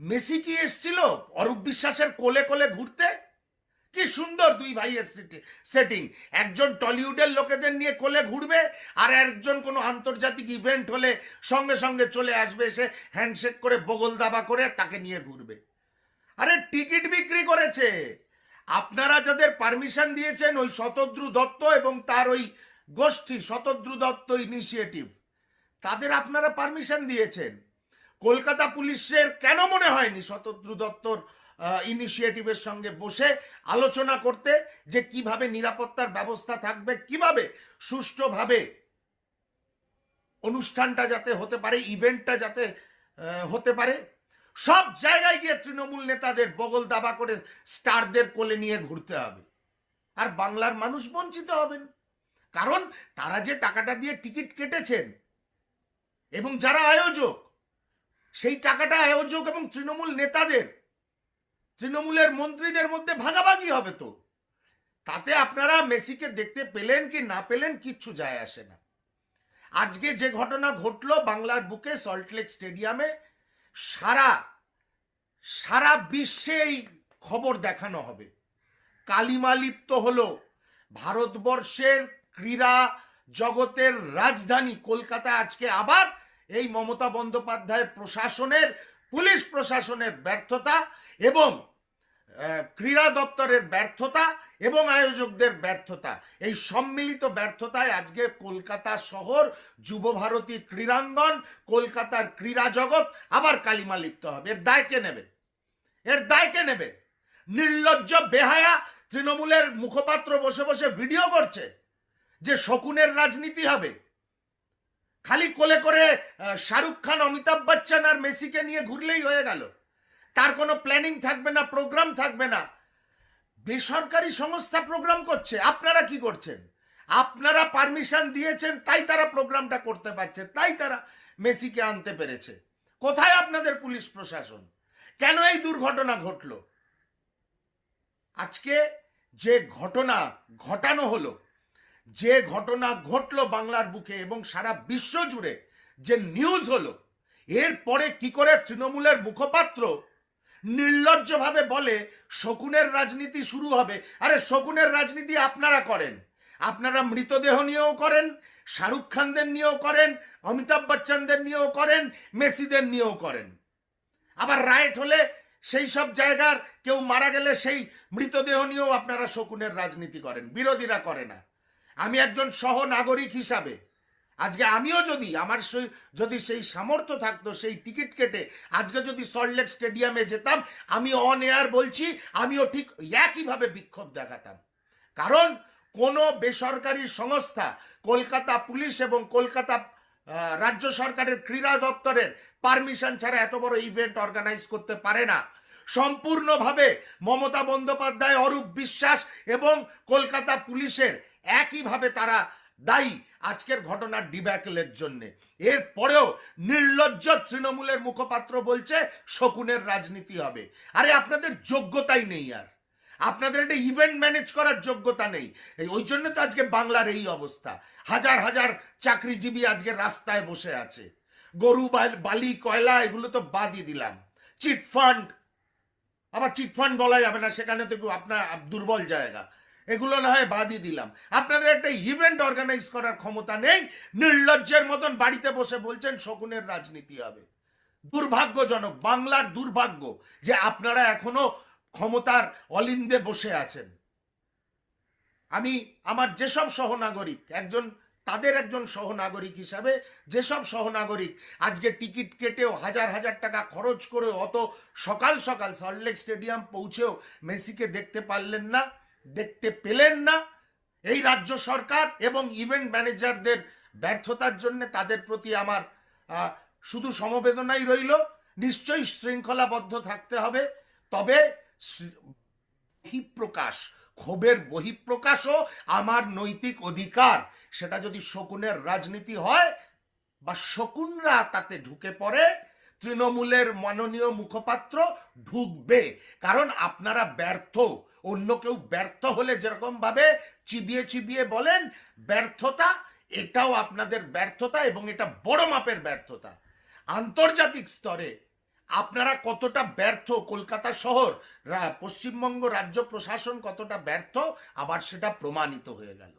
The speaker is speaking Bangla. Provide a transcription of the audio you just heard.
মেসি কি এসছিল অরূপ বিশ্বাসের কোলে কোলে ঘুরতে? কি সুন্দর দুই ভাইয়ের সেটিং। একজন টলিউডের লোকেদের নিয়ে কোলে ঘুরবে, আর একজন কোনো আন্তর্জাতিক ইভেন্ট হলে সঙ্গে সঙ্গে চলে আসবে, এসে হ্যান্ডশেক করে বগল দাবা করে তাকে নিয়ে ঘুরবে। আরে টিকিট বিক্রি করেছে। আপনারা যাদের পারমিশন দিয়েছেন, ওই শতদ্রু দত্ত এবং তার ওই গোষ্ঠী শতদ্রু দত্ত ইনিশিয়েটিভ, তাদের আপনারা পারমিশন দিয়েছেন। কলকাতা পুলিশের কেন মনে হয়নি শতদ্রু দত্তর ইনিশিয়েটিভের সঙ্গে বসে আলোচনা করতে, যে কিভাবে নিরাপত্তার ব্যবস্থা থাকবে, কিভাবে সুষ্ঠুভাবে অনুষ্ঠানটা যাতে হতে পারে, ইভেন্টটা যাতে হতে পারে? সব জায়গায় গিয়ে তৃণমূল নেতাদের বগল দাবা করে স্টারদের কোলে নিয়ে ঘুরতে হবে, আর বাংলার মানুষ বঞ্চিত হবেন। কারণ তারা যে টাকাটা দিয়ে টিকিট কেটেছেন এবং যারা আয়োজক, সেই টাকাটা আয়োজক এবং তৃণমূল নেতাদের, তৃণমূলের মন্ত্রীদের মধ্যে ভাগাভাগি হবে। তো তাতে আপনারা মেসিকে দেখতে পেলেন কি না পেলেন কিচ্ছু যায় আসে না। আজকে যে ঘটনা ঘটলো বাংলার বুকে সল্টলেক স্টেডিয়ামে, সারা সারা বিশ্বে এই খবর দেখানো হবে। কালিমালিপ্ত হলো ভারতবর্ষের ক্রীড়া জগতের রাজধানী কলকাতা। আজকে আবার এই মমতা বন্দ্যোপাধ্যায়ের প্রশাসনের, পুলিশ প্রশাসনের ব্যর্থতা এবং ক্রীড়া দপ্তরের ব্যর্থতা এবং আয়োজকদের ব্যর্থতা, এই সম্মিলিত ব্যর্থতায় আজকে কলকাতা শহর, যুবভারতী ক্রীড়াঙ্গন, কলকাতার ক্রীড়া জগৎ আবার কালিমালিপ্ত হবে। এর দায় কে নেবে? এর দায় কে নেবে? নির্লজ্জ বেহায়া তৃণমূলের মুখপাত্র বসে বসে ভিডিও করছে যে শকুনের রাজনীতি হবে। খালি কোলে করে শাহরুখ খান, অমিতাভ বচ্চন আর মেসিকে নিয়ে ঘুরলেই হয়ে গেল। তার কোনো প্ল্যানিং থাকবে না, প্রোগ্রাম থাকবে না। বেসরকারি সংস্থা প্রোগ্রাম করছে, আপনারা কি করছেন? আপনারা পারমিশন দিয়েছেন, তাই তারা প্রোগ্রামটা করতে পারছে, তাই তারা মেসিকে আনতে পেরেছে। কোথায় আপনাদের পুলিশ প্রশাসন? কেন এই দুর্ঘটনা ঘটলো? আজকে যে ঘটনা ঘটানো হলো, যে ঘটনা ঘটলো বাংলার বুকে এবং সারা বিশ্ব জুড়ে যে নিউজ হলো, এরপরে কি করে তৃণমূলের মুখপাত্র নির্লজ্জভাবে বলে শকুনের রাজনীতি শুরু হবে? আরে শকুনের রাজনীতি আপনারা করেন, আপনারা মৃতদেহ নিয়েও করেন, শাহরুখ খানদের নিয়েও করেন, অমিতাভ বচ্চনদের নিয়েও করেন, মেসিদের নিয়েও করেন। আবার রাইট হলে সেই সব জায়গার কেউ মারা গেলে সেই মৃতদেহ নিয়েও আপনারা শকুনের রাজনীতি করেন, বিরোধীরা করে না। আমি একজন সহনাগরিক হিসাবে আজকে আমিও যদি আমার যদি সেই সামর্থ্য থাকতো, সেই টিকিট কেটে আজকে যদি সল্টলেক স্টেডিয়ামে যেতাম, আমি অন এয়ার বলছি, আমিও ঠিক একইভাবে বিক্ষোভ দেখাতাম। কারণ কোনো বেসরকারি সংস্থা কলকাতা পুলিশ এবং কলকাতা রাজ্য সরকারের ক্রীড়া দপ্তরের পারমিশন ছাড়া এত বড় ইভেন্ট অর্গানাইজ করতে পারে না। সম্পূর্ণভাবে মমতা বন্দ্যোপাধ্যায়, অরূপ বিশ্বাস এবং কলকাতা পুলিশের একইভাবে তারা দায়ী আজকের ঘটনার ডিব্যাকেলের জন্য। এরপরেও নির্লজ্জ তৃণমূলের মুখপাত্র বলছে শকুনের রাজনীতি হবে। আরে আপনাদের যোগ্যতাই নেই, আর আপনাদের একটা ইভেন্ট ম্যানেজ করার যোগ্যতা নেই। ওই জন্য তো আজকে বাংলার এই অবস্থা। হাজার হাজার চাকরিজীবী আজকে রাস্তায় বসে আছে। গরু বালি কয়লা এগুলো তো বাদই দিলাম, চিটফান্ড, আবার চিটফান্ড বলা যাবে না, সেখানে তো আপনার দুর্বল জায়গা, এগুলো না হয় বাদই দিলাম। আপনাদের একটা ইভেন্ট অর্গানাইজ করার ক্ষমতা নেই। নির্লজ্জের মতন বাড়িতে বসে বলছেন শকুনের রাজনীতি হবে। দুর্ভাগ্যজনক, বাংলার দুর্ভাগ্য যে আপনারা এখনো ক্ষমতার অলিন্দে বসে আছেন। আমি আমার যেসব সহনাগরিক, তাদের একজন সহনাগরিক হিসাবে, যেসব সহনাগরিক আজকে টিকিট কেটেও হাজার হাজার টাকা খরচ করে অত সকাল সকাল সল্টলেক স্টেডিয়াম পৌঁছেও মেসিকে দেখতে পারলেন না, দেখতে পেলেন না, এই রাজ্য সরকার এবং ইভেন্ট ম্যানেজারদের ব্যর্থতার জন্য তাদের প্রতি আমার শুধু সমবেদনাই রইল। নিশ্চয়ই শৃঙ্খলাবদ্ধ থাকতে হবে, তবে বহিঃপ্রকাশ, ক্ষোভের বহিঃপ্রকাশও আমার নৈতিক অধিকার। সেটা যদি শকুনের রাজনীতি হয় বা শকুনরা তাতে ঢুকে পড়ে, তৃণমূলের মাননীয় মুখপাত্র ঢুকবে। কারণ আপনারা ব্যর্থ। অন্য কেউ ব্যর্থ হলে যেরকম ভাবে চিবিয়ে চিবিয়ে বলেন ব্যর্থতা, এটাও আপনাদের ব্যর্থতা এবং এটা বড় মাপের ব্যর্থতা। আন্তর্জাতিক স্তরে আপনারা কতটা ব্যর্থ, কলকাতা শহর, পশ্চিমবঙ্গ রাজ্য প্রশাসন কতটা ব্যর্থ, আবার সেটা প্রমাণিত হয়ে গেল।